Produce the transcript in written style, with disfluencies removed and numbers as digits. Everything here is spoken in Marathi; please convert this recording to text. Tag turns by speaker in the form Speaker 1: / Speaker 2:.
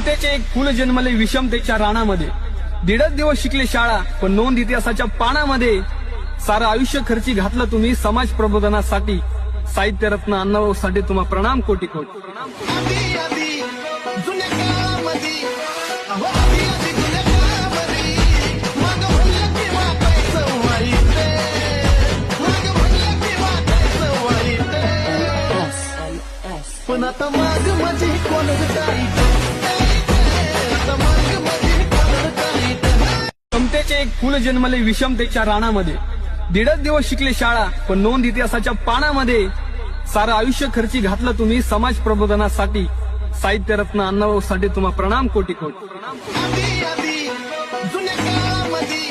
Speaker 1: समतेचे एक फुल जन्मले विषमतेच्या राणामध्ये. दीडच दिवस शिकले शाळा, पण नोंद इतिहासाच्या पानामध्ये. सारं आयुष्य खर्ची घातलं तुम्ही समाज प्रबोधनासाठी. साहित्य रत्न अण्णाभाऊ साठे तुम्हा प्रणाम कोटी कोटी.
Speaker 2: पण आता माग माझी कोणच
Speaker 1: समतेचे एक फुल जन्मले विषमतेच्या राणामध्ये. दीडच दिवस शिकले शाळा, पण नोंद इतिहासाच्या पानामध्ये. सारं आयुष्य खर्ची घातलं तुम्ही समाज प्रबोधनासाठी. साहित्य रत्न अण्णाभाऊ साठे तुम्हा प्रणाम कोटी कोटी.
Speaker 2: जुन्या काळामध्ये